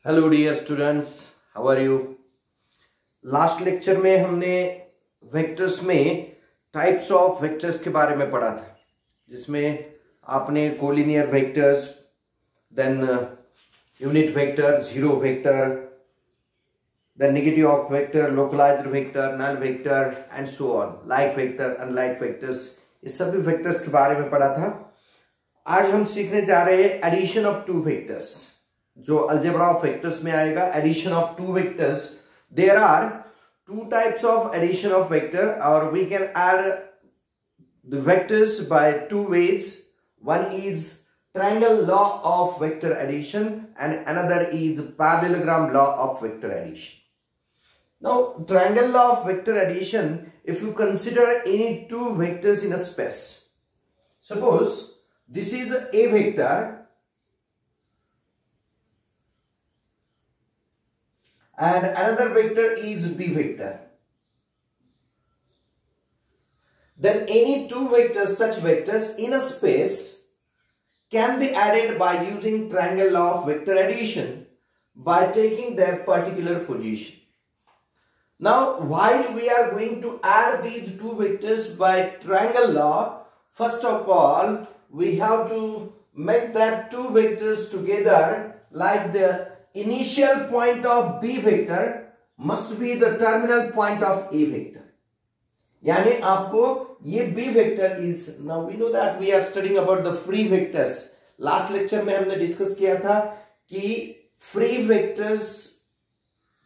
Hello dear students, how are you. Last lecture में हमने vectors में टाइप्स ऑफ वेक्टर्स के बारे में पढ़ा था, जिसमें आपने collinear vectors, then unit vector, zero vector, then negative of vector, localized vector, null vector and so on, like vector, unlike vectors, इस सभी वेक्टर्स के बारे में पढ़ा था। आज हम सीखने जा रहे हैं एडिशन ऑफ टू वेक्टर्स, जो अलजेब्रा ऑफ वेक्टर्स में आएगा। Addition of two vectors, there are two types of addition of vector, or we can add the vectors by two ways. One is triangle law of vector addition and another is parallelogram law of vector addition. Now, triangle law of vector addition, if you consider any two vectors in a space, suppose this is a vector and another vector is b vector, then any two vectors, such vectors in a space, can be added by using triangle law of vector addition by taking their particular position. Now, while we are going to add these two vectors by triangle law, first of all we have to make that two vectors together, like the initial point of b vector must be the terminal point of a vector. यानी आपको ये b vector is, now we know that we are studying about the free vectors. Last lecture में हमने discuss किया था कि free vectors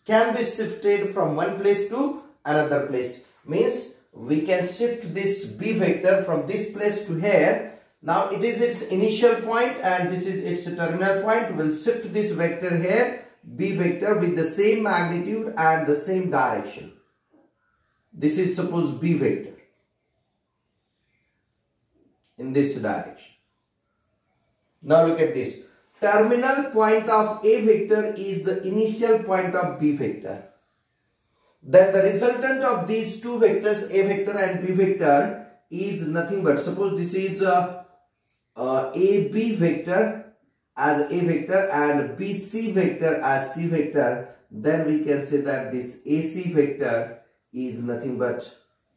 can be shifted from one place to another place. Means we can shift this b vector from this place to here. Now it is its initial point and this is its terminal point. We'll shift this vector here, b vector, with the same magnitude and the same direction. This is suppose b vector in this direction. Now look at this. Terminal point of a vector is the initial point of b vector. Then the resultant of these two vectors, a vector and b vector, is nothing but, suppose this is AB vector as a vector and BC vector as C vector, then we can say that this AC vector is nothing but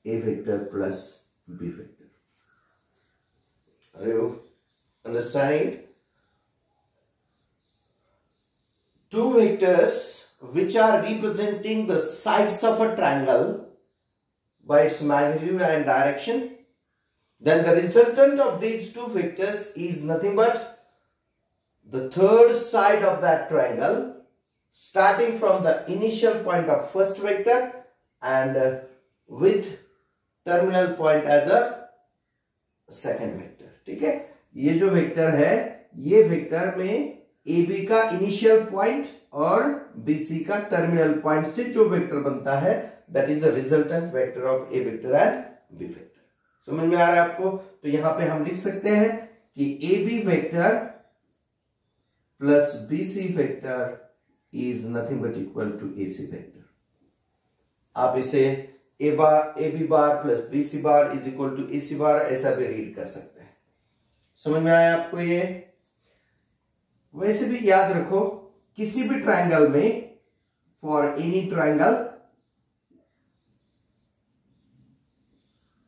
a vector plus b vector. Are you understanding it? Two vectors which are representing the sides of a triangle by its magnitude and direction, then the resultant of these two vectors is nothing but the third side of that triangle, starting from the initial point of first vector and with terminal point as a second vector. ठीक है, ये जो vector है, ये vector में AB का initial point और BC का टर्मिनल पॉइंट से जो वेक्टर बनता है, that is the resultant vector of A vector and B vector. समझ में आ रहा है आपको? तो यहां पे हम लिख सकते हैं कि AB vector plus BC vector is nothing but equal to AC vector. आप इसे AB bar plus BC bar is equal to AC bar ऐसा भी रीड कर सकते हैं। समझ में आया आपको ये? वैसे भी याद रखो, किसी भी ट्रायंगल में, फॉर एनी ट्रायंगल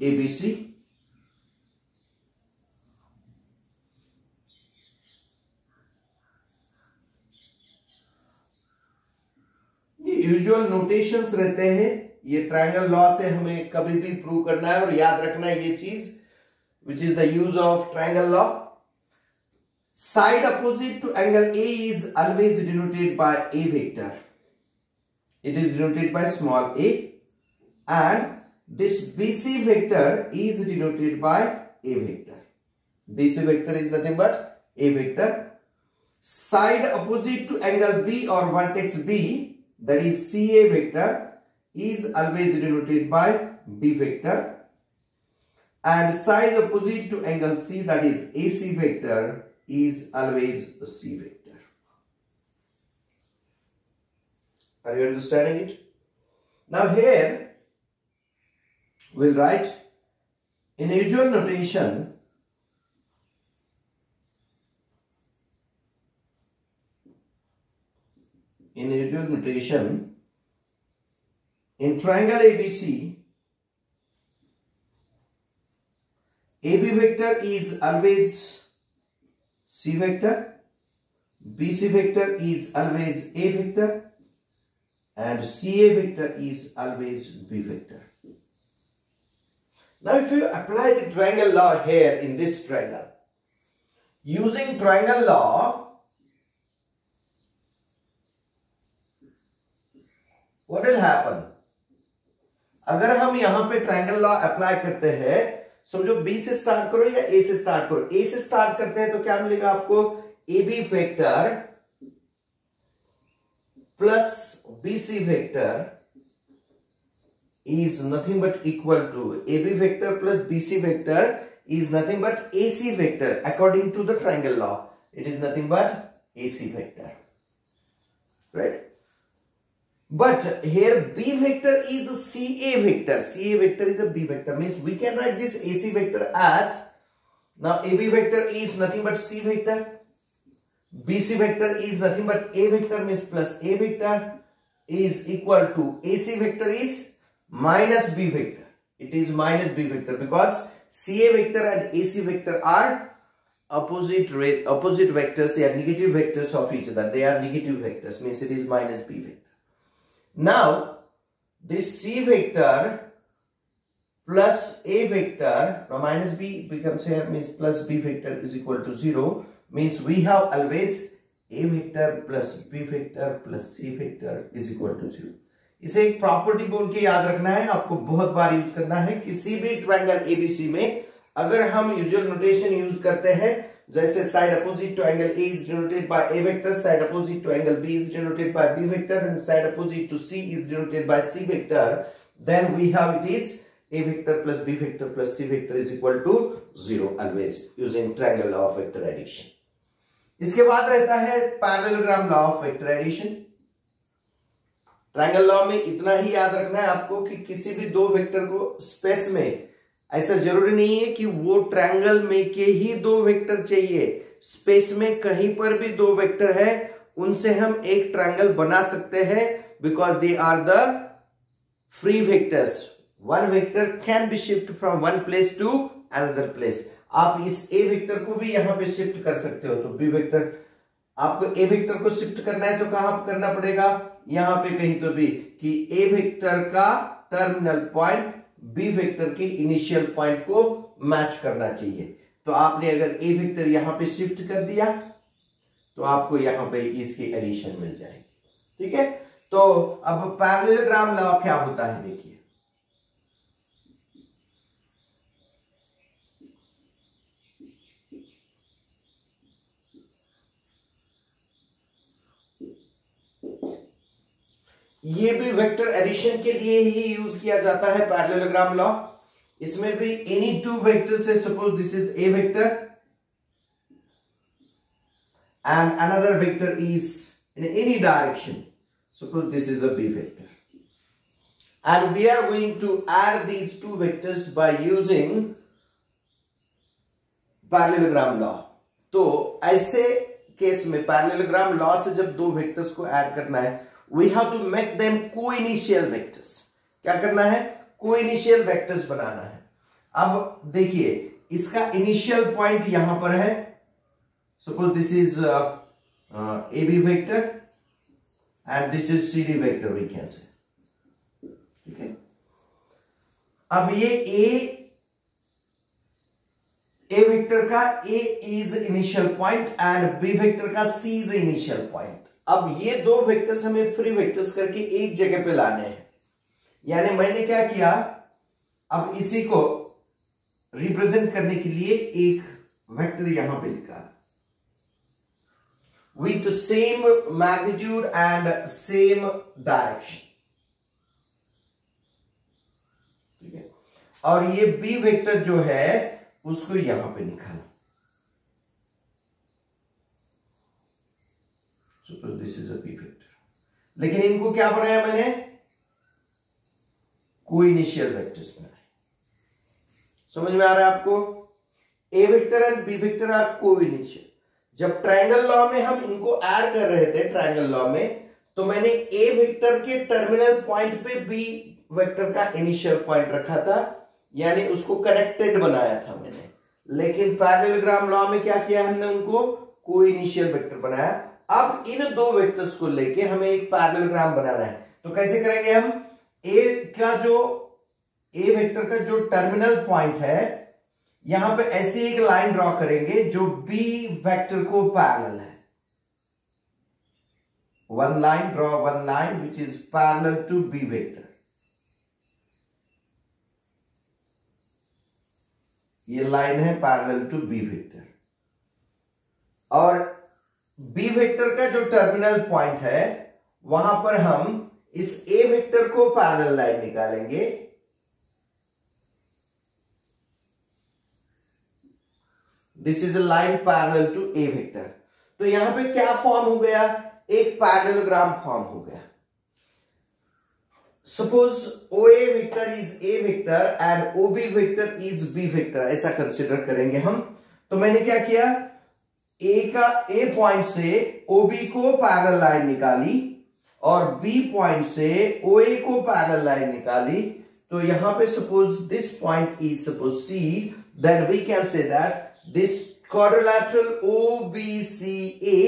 ABC, ये यूजुअल नोटेशंस रहते हैं। ये ट्रायंगल लॉ से हमें कभी भी प्रूव करना है और याद रखना है ये चीज, which is the use of triangle law. Side opposite to angle A is always denoted by A vector. It is denoted by small a, and this BC vector is denoted by A vector. BC vector is nothing but A vector. Side opposite to angle B or vertex B, that is CA vector, is always denoted by B vector. And side opposite to angle C, that is AC vector, is always a C vector. Are you understanding it? Now here we'll write in usual notation in usual notation, in triangle ABC, AB vector is always C vector, BC vector is always A vector, and CA vector is always B vector. Now if you apply the triangle law here in this triangle, using triangle law, what will happen? अगर हम यहां पे triangle law apply करते हैं, समझो B से start करो या ए से स्टार्ट करो, ए से स्टार्ट करते हैं तो क्या मिलेगा आपको, A B vector plus B C vector is nothing but equal to AB vector plus BC vector is nothing but AC vector according to the triangle law. It is nothing but AC vector, right? But here B vector is a CA vector. CA vector is a B vector, means we can write this AC vector as, now AB vector is nothing but C vector, BC vector is nothing but A vector, means plus A vector is equal to AC vector is minus B vector. It is minus B vector because CA vector and AC vector are opposite vectors, yeah, negative vectors of each other. They are negative vectors, means it is minus B vector. Now this C vector plus A vector, now minus B becomes here, means plus B vector is equal to 0, means we have always A vector plus B vector plus C vector is equal to 0. इसे एक property बोल के याद रखना है, आपको बहुत बार use करना है। किसी भी ट्रायंगल एबीसी में अगर हम यूजुअल नोटेशन यूज करते हैं, जैसे side opposite to angle A is denoted by A vector, side opposite to angle B is denoted by B vector, and side opposite to C is denoted by C vector, then we have it is A vector plus B vector plus C vector is equal to 0 always using triangle law of vector addition. इसके बाद रहता है parallelogram law of vector addition. Triangle law में इतना ही याद रखना है आपको कि किसी भी दो वेक्टर को स्पेस में, ऐसा जरूरी नहीं है कि वो ट्रायंगल में के ही दो वेक्टर चाहिए, स्पेस में कहीं पर भी दो वेक्टर है उनसे हम एक ट्रायंगल बना सकते हैं, because they are the free vectors. One vector can be shift from one place to another place. आप इस ए वेक्टर को भी यहां पे शिफ्ट कर सकते हो, तो बी वेक्टर, आपको ए वेक्टर को शिफ्ट करना है तो कहां करना पड़ेगा, यहां पे कहीं तो भी, कि ए वेक्टर का टर्मिनल पॉइंट बी वेक्टर के इनिशियल पॉइंट को मैच करना चाहिए। तो आपने अगर ए वेक्टर यहां पे शिफ्ट कर दिया तो आपको यहां पे इसकी एडिशन मिल जाएगी। ठीक है, तो अब पैरेललोग्राम लॉ क्या होता है देखिए। ये भी वेक्टर एडिशन के लिए ही यूज किया जाता है पैरेललोग्राम लॉ। इसमें भी एनी टू वेक्टर से, suppose this is A vector and another vector is in any direction, suppose this is a B vector, and we are going to add these two vectors by using parallelogram law. तो ऐसे case में parallelogram law से जब दो vectors को add करना है, we have to make them co-initial vectors। क्या करना है, co-initial vectors बनाना है। अब देखिए इसका इनिशियल पॉइंट यहां पर है, suppose this is A B vector and this is C D vector we can say. ठीक है, अब ये ए वेक्टर का A is initial point and B vector का सी इज इनिशियल पॉइंट। अब ये दो वेक्टर्स हमें फ्री वेक्टर्स करके एक जगह पे लाने हैं, यानी मैंने क्या किया, अब इसी को रिप्रेजेंट करने के लिए एक वेक्टर यहां पे लिखा with same magnitude and same direction. ठीक है, और ये बी वेक्टर जो है उसको यहां पे निकाला, suppose this is a B vector, लेकिन इनको क्या बनाया मैंने, कोइनिशियल वेक्टर्स बनाए। समझ में आ रहा है आपको, A vector and B vector are coinitial. जब ट्रायंगल लॉ में हम इनको ऐड कर रहे थे ट्रायंगल लॉ में, तो मैंने ए वेक्टर के टर्मिनल पॉइंट पे बी वेक्टर का इनिशियल पॉइंट रखा था, यानी उसको कनेक्टेड बनाया था मैंने। लेकिन पैरेललोग्राम लॉ में क्या किया हमने, उनको को इनिशियल वेक्टर बनाया। अब इन दो वेक्टर्स को लेके हमें एक पैरेललोग्राम बनाना है। तो कैसे करेंगे हम, ए वेक्टर का जो टर्मिनल पॉइंट है, यहां पे ऐसी एक लाइन ड्रॉ करेंगे जो बी वेक्टर को पैरेलल है। One line, draw one line which is parallel to B vector. ये लाइन है पैरेलल टू बी वेक्टर। और बी वेक्टर का जो टर्मिनल पॉइंट है, वहां पर हम इस ए वेक्टर को पैरेलल लाइन निकालेंगे। This is a line parallel to A vector. तो यहां पे क्या फॉर्म हो गया, एक पैरेललोग्राम फॉर्म हो गया। Suppose O A vector is A vector and O B vector is B vector, ऐसा कंसिडर करेंगे हम। तो मैंने क्या किया, ए पॉइंट से ओ बी को पैरेलल लाइन निकाली और बी पॉइंट से ओ ए को पैरेलल लाइन निकाली। तो यहां पे suppose this point is suppose C, then we can say that this quadrilateral OBCA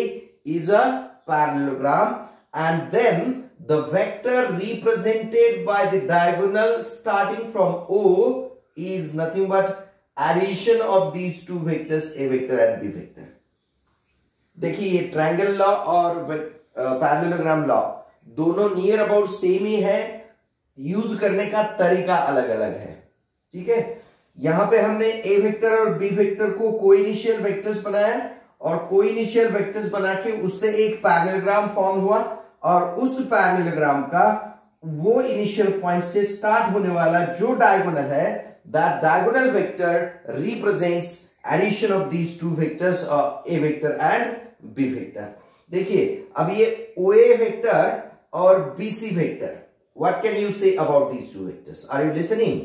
is a parallelogram, and then the vector represented by the diagonal starting from O is nothing but addition of these two vectors, A vector and B vector. देखिए ये triangle law और parallelogram law दोनों near about same ही है, use करने का तरीका अलग अलग है। ठीक है, यहां पे हमने ए वेक्टर और बी वेक्टर को कोइनिशियल वेक्टर्स बनाया और कोइनिशियल वेक्टर्स बना के उससे एक पैरेललोग्राम फॉर्म हुआ, और उस पैरेललोग्राम का वो इनिशियल पॉइंट से स्टार्ट होने वाला जो डायगोनल है, that diagonal vector represents addition of these two vectors, A vector and B vector. देखिए अब ये ओ ए वेक्टर और B C vector, what can you say about these two vectors? Are you listening?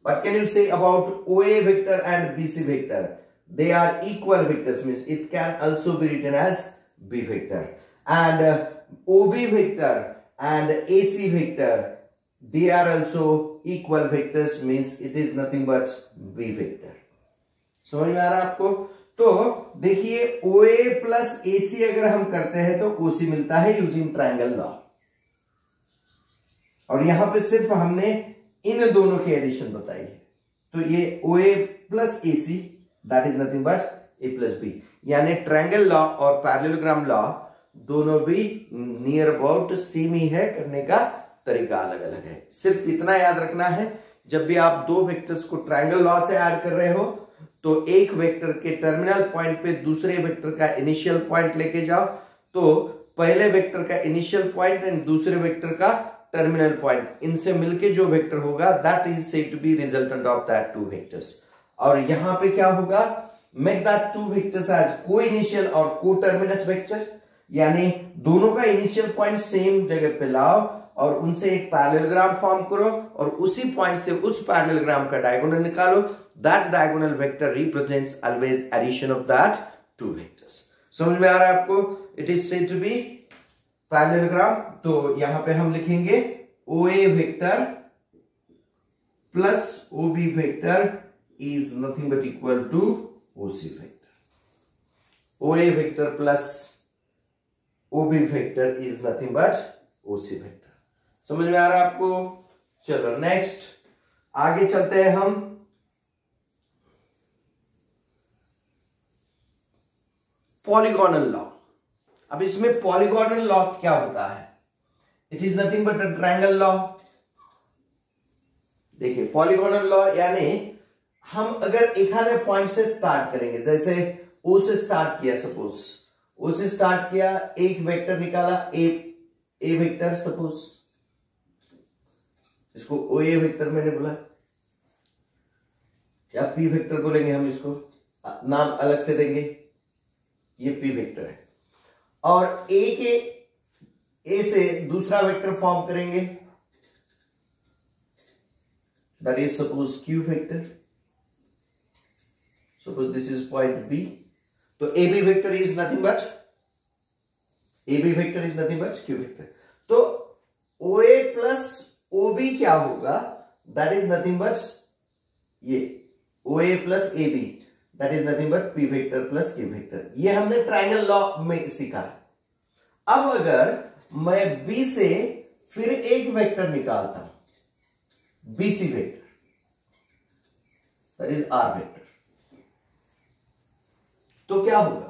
What can you say about OA vector and BC vector? They are equal vectors, means it can also be written as B vector. And OB vector and AC vector, they are also equal vectors, means it is nothing but B vector. समझ में आ रहा है आपको? तो देखिए OA plus AC अगर हम करते हैं तो OC मिलता है यूजिंग ट्रायंगल लॉ, और यहां पे सिर्फ हमने इन दोनों की एडिशन बताई है। तो ये O A plus A C, that is nothing but A plus B, यानी ट्रायंगल लॉ और पैरेललोग्राम लॉ दोनों भी नियर अबाउट सेम ही है, करने का तरीका अलग अलग है। सिर्फ इतना याद रखना है, जब भी आप दो वेक्टर्स को ट्रायंगल लॉ से ऐड कर रहे हो तो एक वेक्टर के टर्मिनल पॉइंट पे दूसरे वेक्टर का इनिशियल पॉइंट लेके जाओ, तो पहले वेक्टर का इनिशियल पॉइंट एंड दूसरे वेक्टर का टर्मिनल पॉइंट, इनसे मिलके जो वेक्टर होगा that is said to be resultant of that two vectors. और यहां पे क्या होगा, make that two vectors as को इनिशियल और को टर्मिनस वेक्टर, यानी दोनों का इनिशियल पॉइंट सेम जगह पे लाओ और उनसे एक पैरेललोग्राम फॉर्म करो और उसी पॉइंट से उस पैरेललोग्राम का डायगोनल निकालो। That diagonal vector represents always addition of that two vectors. समझ में आ रहा है आपको? It is said to be parallelogram. तो यहां पे हम लिखेंगे O A vector plus O B vector is nothing but equal to O C vector. O A vector plus O B vector is nothing but O C vector. समझ में आ रहा है आपको? चलो नेक्स्ट आगे चलते हैं हम। Polygonal law. अब इसमें पॉलीगोनल लॉ क्या होता है? It is nothing but a triangle law. देखिए पॉलीगोनल लॉ यानी हम अगर एक आधे पॉइंट से स्टार्ट करेंगे, जैसे ओ से स्टार्ट किया, सपोज ओ से स्टार्ट किया, एक वेक्टर निकाला ए वेक्टर, सपोज इसको ओ ए वेक्टर मैंने बोला, या पी वेक्टर बोलेंगे हम, इसको नाम अलग से देंगे, ये पी वेक्टर है। और ए से दूसरा वेक्टर फॉर्म करेंगे, that is suppose Q vector. Suppose this is point B, तो A B vector is nothing but A B vector is nothing but Q vector. तो O A plus O B क्या होगा, that is nothing but ये O A plus A B, that is nothing but P vector plus Q vector. ये हमने triangle law में सीखा। अब अगर मैं बी से फिर एक वेक्टर निकालता हूं, B C vector, that is R vector, तो क्या होगा,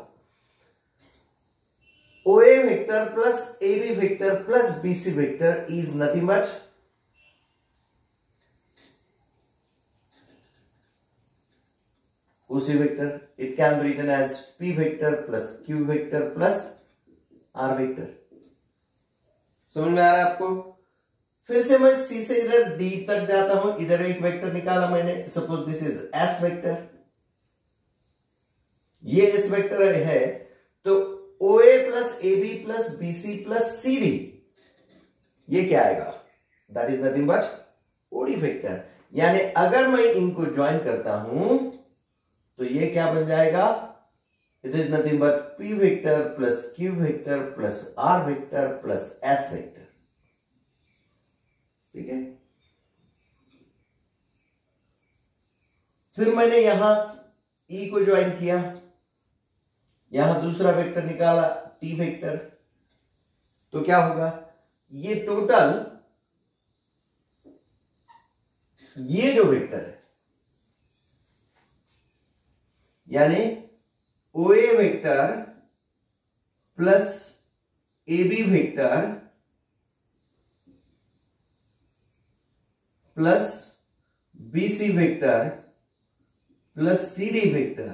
O A vector plus A B vector plus B C vector is nothing but OC vector. It can be written as P vector plus Q vector plus R vector. समझ में आ रहा है आपको? फिर से मैं C से इधर D तक जाता हूं, इधर एक वेक्टर निकाला मैंने, suppose this is S vector, ये S वेक्टर है, तो OA plus AB plus BC plus CD, ये क्या आएगा, that is nothing but OD vector. यानी अगर मैं इनको ज्वाइन करता हूं तो ये क्या बन जाएगा, it is nothing but P vector plus Q vector plus R vector plus S vector. ठीक है, फिर मैंने यहां E को ज्वाइन किया, यहां दूसरा वेक्टर निकाला T वेक्टर, तो क्या होगा, ये टोटल ये जो वेक्टर है यानी O A vector plus A B vector plus B C vector plus C D vector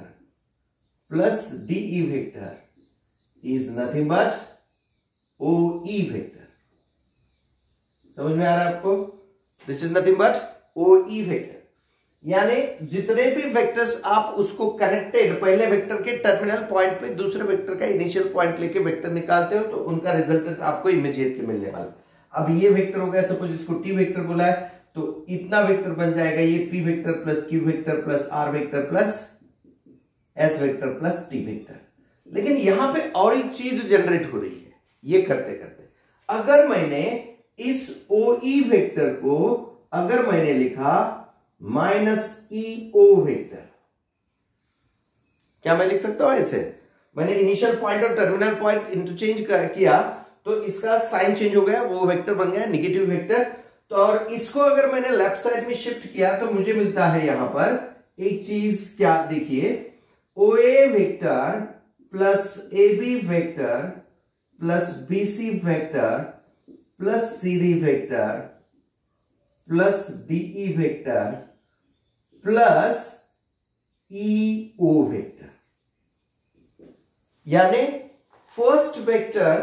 plus D E vector is nothing but O E vector. समझ में आ रहा है आपको, this is nothing but O E vector. यानी जितने भी vectors आप उसको कनेक्टेड, पहले वेक्टर के टर्मिनल पॉइंट पे दूसरे वेक्टर का इनिशियल पॉइंट लेके वेक्टर निकालते हो तो उनका रिजल्टेंट आपको इमीडिएटली मिलने वाला। अब ये वेक्टर हो गया, सपोज इसको टी वेक्टर बोला है, तो इतना वेक्टर बन जाएगा ये P vector plus Q vector plus R vector plus S vector plus T vector. लेकिन यहां पे और एक चीज जनरेट हो रही है, ये करते करते अगर मैंने इस ओ ई वेक्टर को अगर मैंने लिखा माइनस ई ओ वेक्टर, क्या मैं लिख सकता हूं ऐसे, मैंने इनिशियल पॉइंट और टर्मिनल पॉइंट इंटरचेंज किया तो इसका साइन चेंज हो गया, वो वेक्टर बन गया नेगेटिव वेक्टर। तो और इसको अगर मैंने लेफ्ट साइड में शिफ्ट किया तो मुझे मिलता है यहां पर एक चीज, क्या देखिए, O A vector plus A B vector plus B C vector plus C D vector plus D E vector plus E O vector. यानी फर्स्ट वेक्टर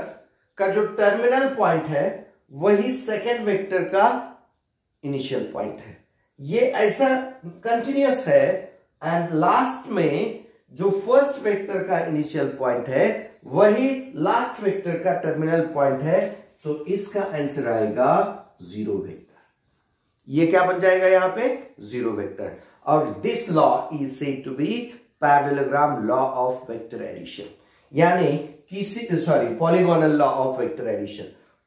का जो टर्मिनल पॉइंट है वही सेकेंड वेक्टर का इनिशियल पॉइंट है। ये ऐसा कंटिन्यूअस है एंड लास्ट में जो फर्स्ट वेक्टर का इनिशियल पॉइंट है वही लास्ट वेक्टर का टर्मिनल पॉइंट है, तो इसका आंसर आएगा जीरो वेक्टर। ये क्या बन जाएगा यहां पे, जीरो वेक्टर। और this law is said to be parallelogram law of vector addition, यानी किसी polygonal law of vector addition,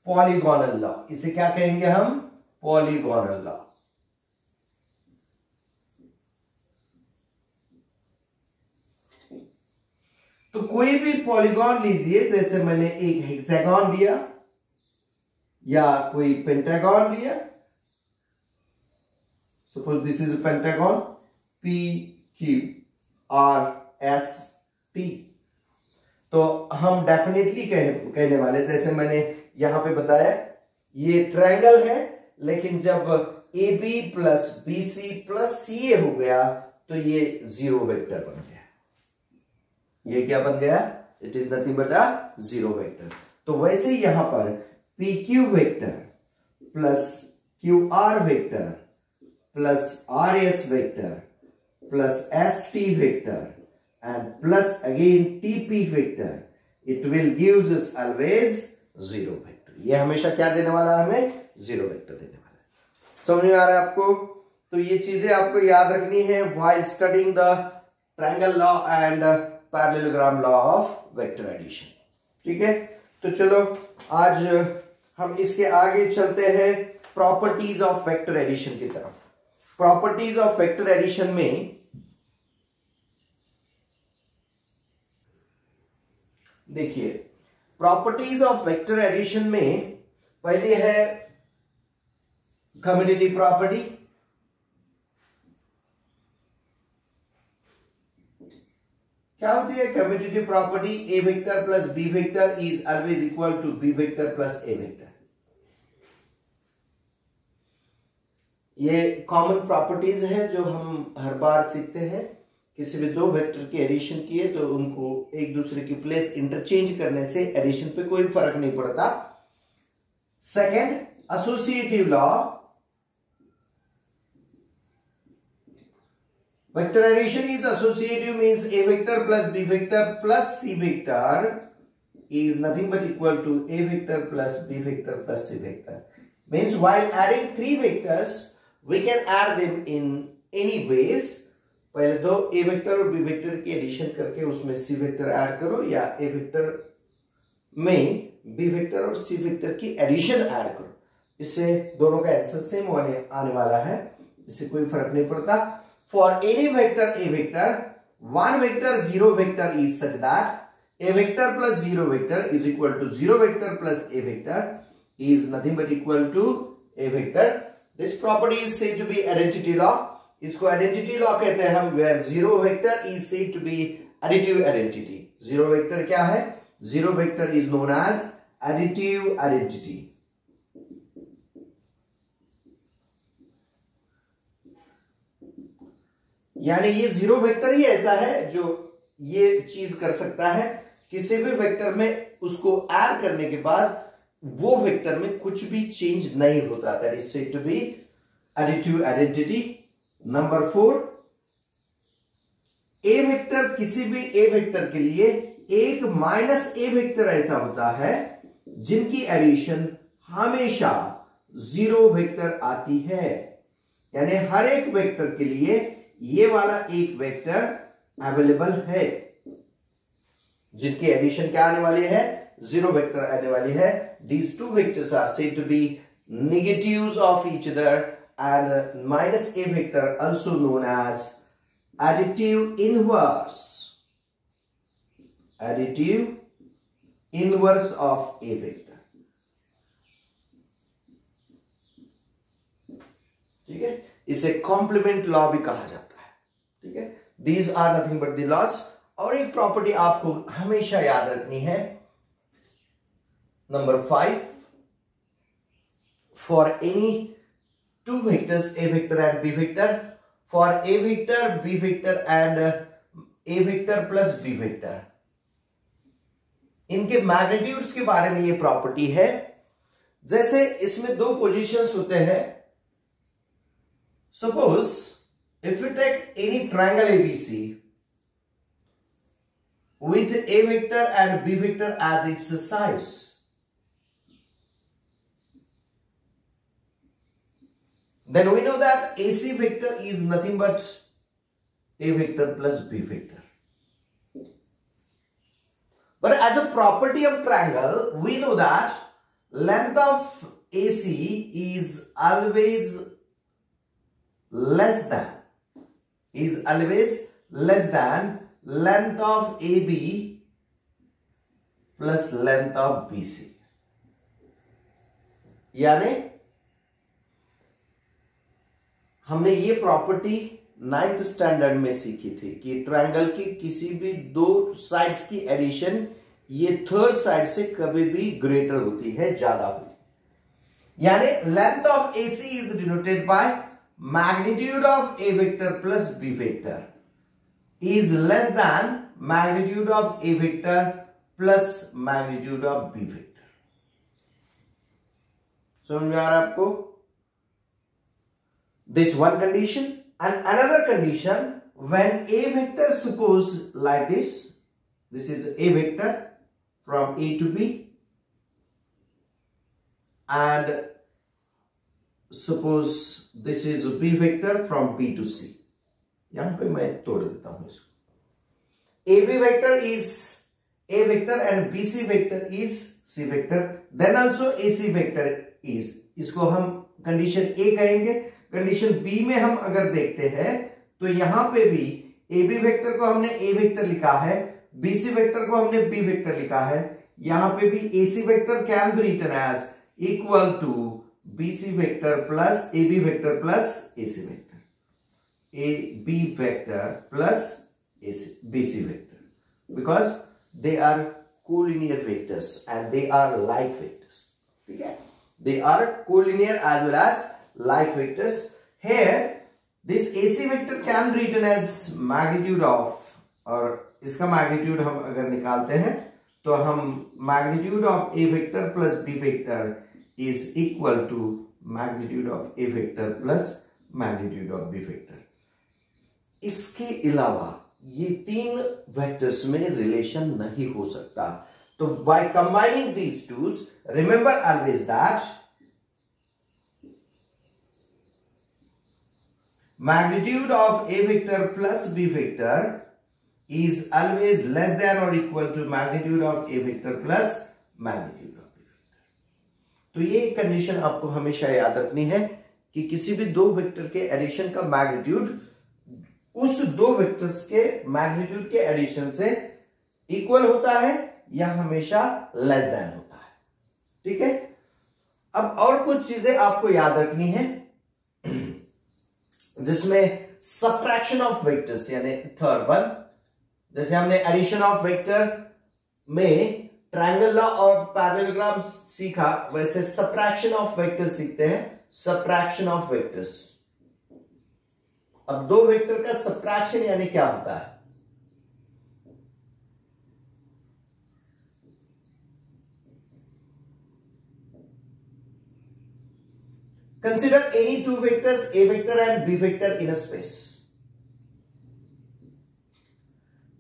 polygonal law, इसे क्या कहेंगे हम, पॉलीगोनल लॉ। तो कोई भी पॉलीगॉन लीजिए, जैसे मैंने एक हेक्सागन लिया या कोई पेंटागन लिया, suppose this is pentagon P Q R S T, तो हम डेफिनेटली कहने वाले, जैसे मैंने यहां पे बताया ये ट्रायंगल है, लेकिन जब A B plus B C plus C A हो गया तो ये जीरो वेक्टर बन गया। ये क्या बन गया, it is nothing but a zero vector. तो वैसे यहां पर P Q vector plus Q R vector plus R S vector plus S T vector and plus again TP vector, it will gives us always zero vector। ये हमेशा क्या देने वाला है, हमें जीरो वेक्टर देने वाला है। समझ में आ रहा है आपको? तो ये चीजें आपको याद रखनी है while studying the triangle law and parallelogram law of vector addition। ठीक है, तो चलो आज हम इसके आगे चलते हैं प्रॉपर्टीज ऑफ वेक्टर एडिशन की तरफ। प्रॉपर्टीज ऑफ वेक्टर एडिशन में देखिए, प्रॉपर्टीज ऑफ वेक्टर एडिशन में पहले है कम्यूटेटिव प्रॉपर्टी। क्या होती है commutative property? A vector plus B vector is always equal to B vector plus A vector. ये कॉमन प्रॉपर्टीज है जो हम हर बार सीखते हैं। किसी भी दो वेक्टर की एडिशन किए तो उनको एक दूसरे की प्लेस इंटरचेंज करने से एडिशन पे कोई फर्क नहीं पड़ता। Second, associative law. Vector addition is associative, means a vector plus b vector plus c vector is nothing but equal to a vector plus b vector plus c vector. Means while adding three vectors, we can add them in any ways. पहले दो a vector और b vector की addition करके उसमें c vector add करो, या a vector में b vector और c vector की एडिशन ऐड करो। इससे दोनों का आंसर सेम आने वाला है, इससे कोई फर्क नहीं पड़ता। For any vector a vector, one vector zero vector is such that a vector plus zero vector is equal to zero vector plus a vector is nothing but equal to a vector. This property is said to be identity law. इसको identity law कहते हैं हम, where zero vector is said to be additive identity. Zero vector क्या है? Zero vector is known as additive identity. यानी ये zero vector ही ऐसा है जो ये चीज कर सकता है, किसी भी वेक्टर में उसको ऐड करने के बाद वो वेक्टर में कुछ भी चेंज नहीं होता। That is said to be additive identity. Number 4, A vector, किसी भी ए वेक्टर के लिए एक माइनस ए वेक्टर ऐसा होता है जिनकी एडिशन हमेशा जीरो वेक्टर आती है। यानी हर एक वेक्टर के लिए ये वाला एक वेक्टर अवेलेबल है जिनकी एडिशन क्या आने वाली है? जीरो वेक्टर आने वाली है। These two vectors are said to be negatives of each other, and minus a vector also known as additive inverse. Additive inverse of a vector. ठीक है, इसे कॉम्प्लीमेंट लॉ भी कहा जाता है। ठीक है, these are nothing but the laws. और एक प्रॉपर्टी आपको हमेशा याद रखनी है, number 5, for any two vectors A vector and B vector, for A vector B vector and A vector plus B vector, इनके मैग्नीट्यूड्स के बारे में ये प्रॉपर्टी है। जैसे इसमें दो पोजीशंस होते हैं। Suppose if we take any triangle ABC with a vector and b vector as its sides, then we know that AC vector is nothing but a vector plus b vector. But as a property of triangle, we know that length of AC is always less than length of AB plus length of BC. यानी हमने ये property 9th standard में सीखी थी कि triangle की किसी भी दो साइड्स की एडिशन ये थर्ड साइड से कभी भी ग्रेटर होती है, ज्यादा होती है। यानी length of AC is denoted bye magnitude of a vector plus b vector is less than magnitude of a vector plus magnitude of b vector. समझ में आ रहा है आपको? This one condition, and another condition, when a vector, suppose like this is a vector from A to B, and suppose this is b vector from B to C. यहां पे मैं तोड़ देता हूं इसको। AB vector is a vector and BC vector is C vector, then also A C vector is, इसको हम condition ए कहेंगे। कंडीशन बी में हम अगर देखते हैं तो यहां पे भी ए बी वेक्टर को हमने ए वेक्टर लिखा है, बी सी वेक्टर को हमने बी वेक्टर लिखा है। यहां पे भी A C vector can be written as equal to B C vector plus A B vector plus A C vector, A B vector plus B C vector, because they are collinear vectors and they are like vectors. ठीक है, they are collinear as well as like vectors. Here this AC vector can be written as magnitude of, और इसका magnitude हम अगर निकालते हैं तो हम magnitude of A vector plus B vector is equal to magnitude of A vector plus magnitude of B vector. इसके अलावा ये तीन वेक्टर्स में रिलेशन नहीं हो सकता। So by combining these two, remember always that magnitude of A vector plus B vector is always less than or equal to magnitude of A vector plus magnitude of B vector. तो ये condition आपको हमेशा याद रखनी है कि किसी भी दो वेक्टर के एडिशन का मैग्नीट्यूड उस दो वेक्टर्स के मैग्नीट्यूड के एडिशन से इक्वल होता है या हमेशा लेस देन होता है। ठीक है, अब और कुछ चीजें आपको याद रखनी है जिसमें सबट्रैक्शन ऑफ वेक्टर्स, यानी थर्ड वन, जैसे हमने एडिशन ऑफ वेक्टर में ट्रायंगल लॉ और पैरेललोग्राम सीखा, वैसे सबट्रैक्शन ऑफ वेक्टर्स सीखते हैं। सबट्रैक्शन ऑफ वेक्टर्स, अब दो वेक्टर का सबट्रैक्शन यानी क्या होता है? Consider any two vectors A vector and B vector in a space.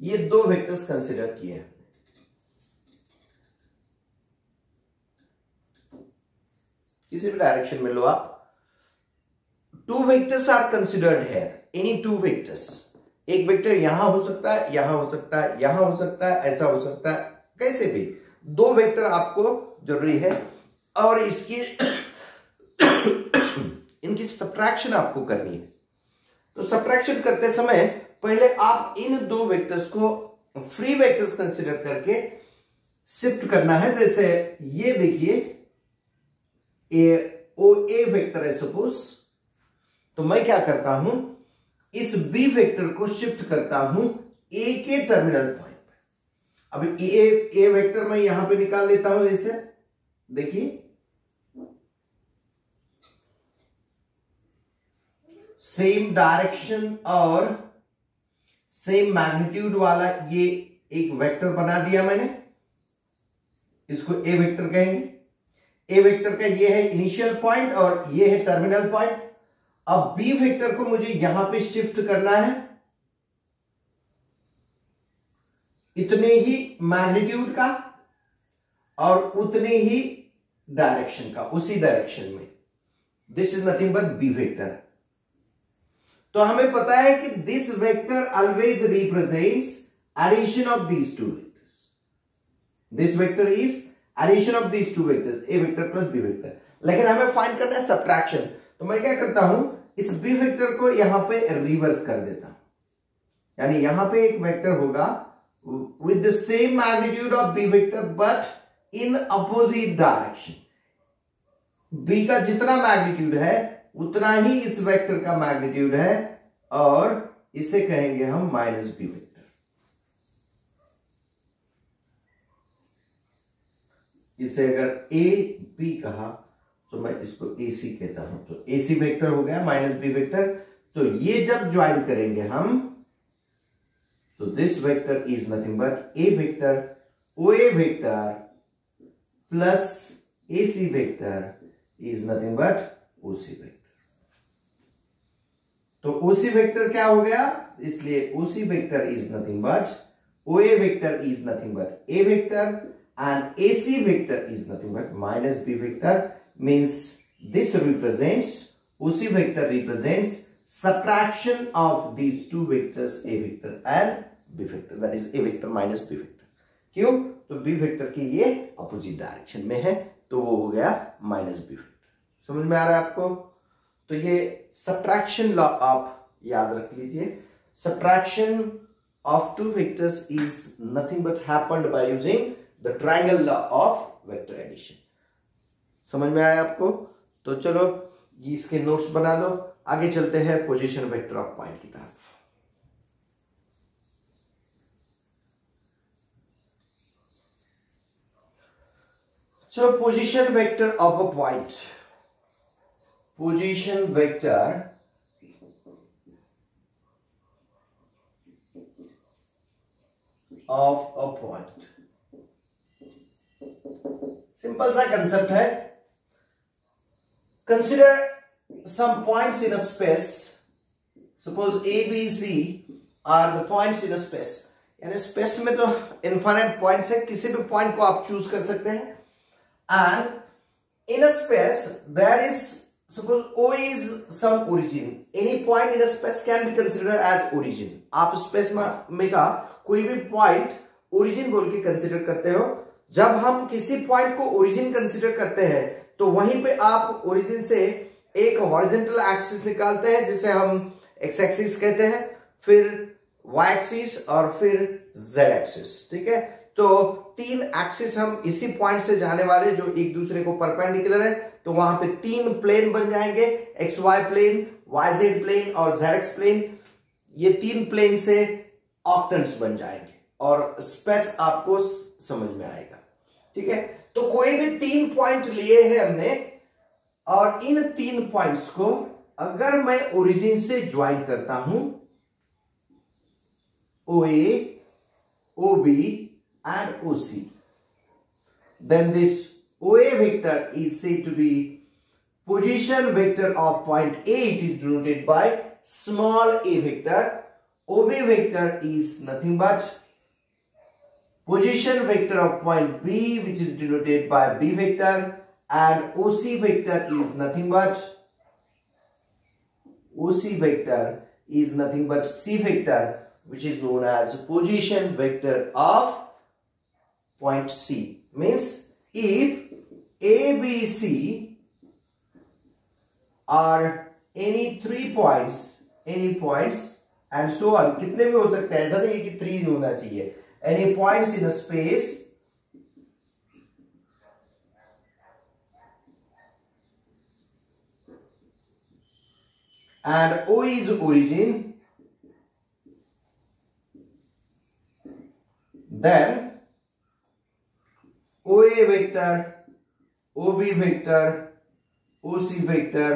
ये दो वेक्टर्स कंसिडर किए हैं। किसी भी डायरेक्शन में लो आप। Two vectors are considered here, any two vectors. एक वेक्टर यहां हो सकता है, यहां हो सकता है, यहां हो सकता है, ऐसा हो सकता है, कैसे भी दो वेक्टर आपको जरूरी है और इसकी इनकी सबट्रैक्शन आपको करनी है। तो सबट्रैक्शन करते समय पहले आप इन दो वेक्टर्स को फ्री वेक्टर्स कंसीडर करके शिफ्ट करना है। जैसे ये देखिए ए वेक्टर है सपोज, तो मैं क्या करता हूं, इस बी वेक्टर को शिफ्ट करता हूं ए के टर्मिनल पॉइंट पे। अब ए वेक्टर मैं यहां पे निकाल लेता हूं, जैसे देखिए सेम डायरेक्शन और सेम मैग्नीट्यूड वाला ये एक वेक्टर बना दिया मैंने, इसको ए वेक्टर कहेंगे। ए वेक्टर का ये है इनिशियल पॉइंट और ये है टर्मिनल पॉइंट। अब बी वेक्टर को मुझे यहां पे शिफ्ट करना है इतने ही मैग्नीट्यूड का और उतने ही डायरेक्शन का, उसी डायरेक्शन में। This is nothing but B vector. तो हमें पता है कि this vector always represents addition of these two vectors. This vector is addition of these two vectors, A vector plus B vector. लेकिन हमें फाइंड करना है सबट्रैक्शन, तो मैं क्या करता हूं, इस बी वेक्टर को यहां पे रिवर्स कर देता हूं। यानी यहां पे एक वेक्टर होगा with the same magnitude of b vector but in opposite direction। b का जितना मैग्नीट्यूड है उतना ही इस वेक्टर का मैग्नीट्यूड है और इसे कहेंगे हम माइनस बी वेक्टर। इसे अगर ए बी कहा तो मैं इसको ए सी कहता हूं, तो ए सी वेक्टर हो गया माइनस बी वेक्टर। तो ये जब ज्वाइन करेंगे हम, तो this vector is nothing but A vector, O A vector plus A C vector is nothing but O C vector. तो ओ सी वेक्टर क्या हो गया, इसलिए O C vector is nothing but O A vector is nothing but A vector and A C vector is nothing but minus B vector. Means this represents, O C vector represents subtraction of these two vectors, a vector and b vector, that is a vector minus b vector। क्यों? तो B vector की ये opposite direction में है, तो वो हो गया माइनस बी वेक्टर। समझ में आ रहा है आपको? तो ये सब्ट्रैक्शन लॉ आप याद रख लीजिए। Subtraction of two vectors is nothing but happened by using the triangle law of vector addition। समझ में आया आपको? तो चलो इसके नोट्स बना लो, आगे चलते हैं पोजीशन वेक्टर ऑफ पॉइंट की तरफ। चलो position vector of a point, position vector of a point, simple सा कंसेप्ट है। Consider some points in a space, suppose A B C are the points in a space, यानी space में तो infinite points है, किसी भी point को आप चूज कर सकते हैं। And in a space there is, suppose O is some origin, any point in a space can be considered as origin। आप स्पेस में का कोई भी पॉइंट ओरिजिन बोल के कंसिडर करते हो। जब हम किसी पॉइंट को ओरिजिन कंसिडर करते हैं तो वहीं पे आप ओरिजिन से एक हॉरिजॉन्टल एक्सिस निकालते हैं जिसे हम एक्स एक्सिस कहते हैं, फिर वाई एक्सिस और फिर जेड एक्सिस। ठीक है, तो तीन एक्सिस हम इसी पॉइंट से जाने वाले जो एक दूसरे को परपेंडिकुलर है, तो वहां पे तीन प्लेन बन जाएंगे, X Y plane, Y Z plane और जेड एक्स प्लेन। ये तीन प्लेन से ऑक्टेंट्स बन जाएंगे और स्पेस आपको समझ में आएगा। ठीक है, तो कोई भी तीन पॉइंट लिए हैं हमने और इन तीन पॉइंट्स को अगर मैं ओरिजिन से ज्वाइन करता हूं, O A, O B and OC, then this OA vector is said to be position vector of point A. It is denoted by small a vector. OB vector is nothing but position vector of point B, which is denoted by B vector, and OC vector is nothing but C vector, which is known as position vector of point C। means if A, B, C are any points and so on, कितने भी हो सकते हैं, ऐसा नहीं है कि 3 होना चाहिए, any points in a space and O is origin, then OA vector, OB vector, OC vector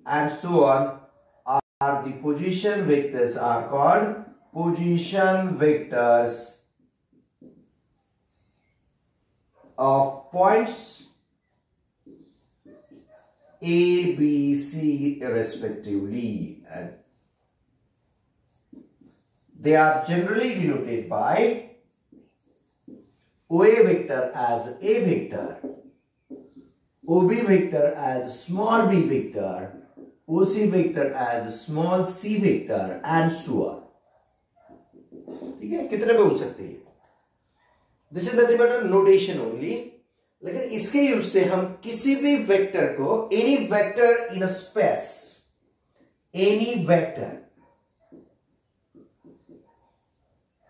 and so on are the position vectors, are called position vectors of points A, B, C respectively, and they are generally denoted by OA vector as A vector, OB vector as small b vector, OC vector as small c vector and so on। ठीक है, कितने पे हो सकते हैं? This is nothing but a notation only. लेकिन इसके use से हम किसी भी वेक्टर को, any vector in a space, any vector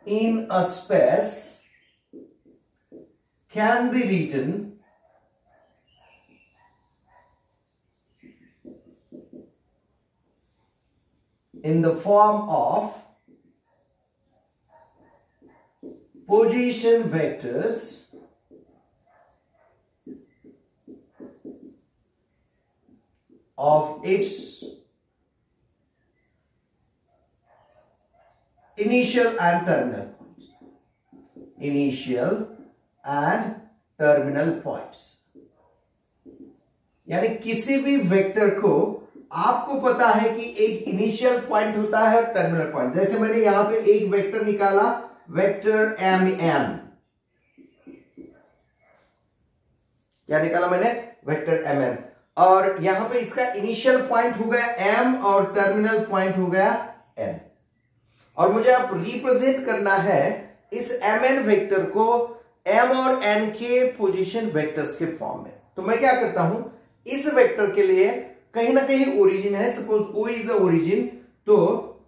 in a space can be written in the form of position vectors of its initial and terminal points, initial and terminal points. यानी किसी भी vector को आपको पता है कि एक इनिशियल पॉइंट होता है और टर्मिनल पॉइंट। जैसे मैंने यहां पे एक वेक्टर निकाला, वेक्टर एम एन, क्या निकाला मैंने? वेक्टर एम एन, और यहां पे इसका इनिशियल पॉइंट हो गया एम और टर्मिनल पॉइंट हो गया एन। और मुझे अब रिप्रेजेंट करना है इस एम एन वेक्टर को m और n के पोजीशन वेक्टर्स के फॉर्म में। तो मैं क्या करता हूं, इस वेक्टर के लिए कहीं ना कहीं ओरिजिन है, suppose O is the origin, तो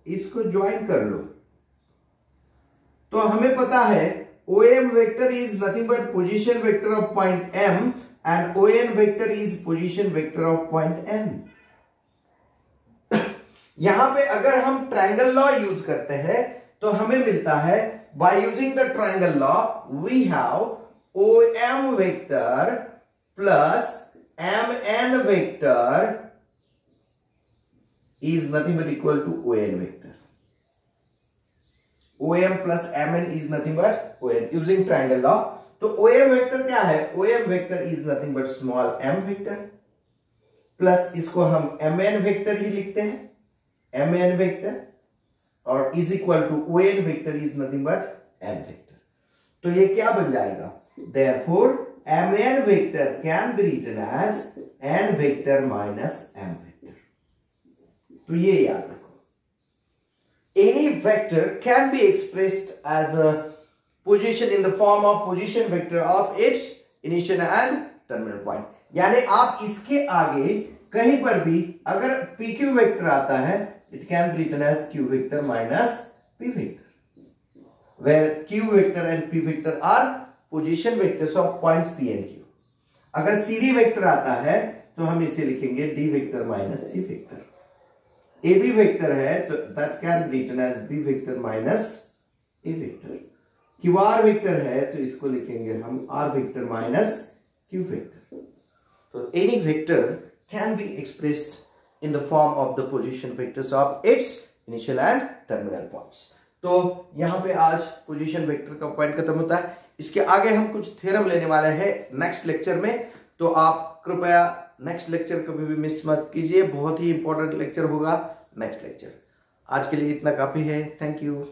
इसको ज्वाइन कर लो। तो हमें पता है OM vector is nothing but position vector of point M and ON vector is position vector of point N। यहां पे अगर हम ट्रायंगल लॉ यूज करते हैं तो हमें मिलता है, by using the triangle law we have OM vector plus MN vector is nothing but equal to ON vector. OM plus MN is nothing but ON using triangle law. तो OM vector क्या है, OM vector is nothing but small m vector plus इसको हम MN vector ही लिखते हैं, MN vector, और is equal to ON vector is nothing but m vector. तो ये क्या बन जाएगा, therefore MN vector can be written as n vector minus m vector. तो ये याद रखो, any vector can be expressed as a position in the form of position vector of its initial and terminal point। यानी आप इसके आगे कहीं पर भी अगर PQ वेक्टर आता है, it can be written as Q vector minus P vector, where Q vector and P vector are position vectors of points P and Q। अगर CD वेक्टर आता है तो हम इसे लिखेंगे D vector minus C vector. AB vector है तो that can be written as B vector minus A vector. QR vector है तो इसको लिखेंगे हम R vector minus Q vector. तो any vector can be expressed in the form of the position vectors of its initial and terminal points। तो यहां पे आज पोजीशन वेक्टर का पॉइंट खत्म होता है। इसके आगे हम कुछ थ्योरम लेने वाले हैं नेक्स्ट लेक्चर में, तो आप कृपया नेक्स्ट लेक्चर कभी भी मिस मत कीजिए, बहुत ही इंपॉर्टेंट लेक्चर होगा नेक्स्ट लेक्चर। आज के लिए इतना काफी है, थैंक यू।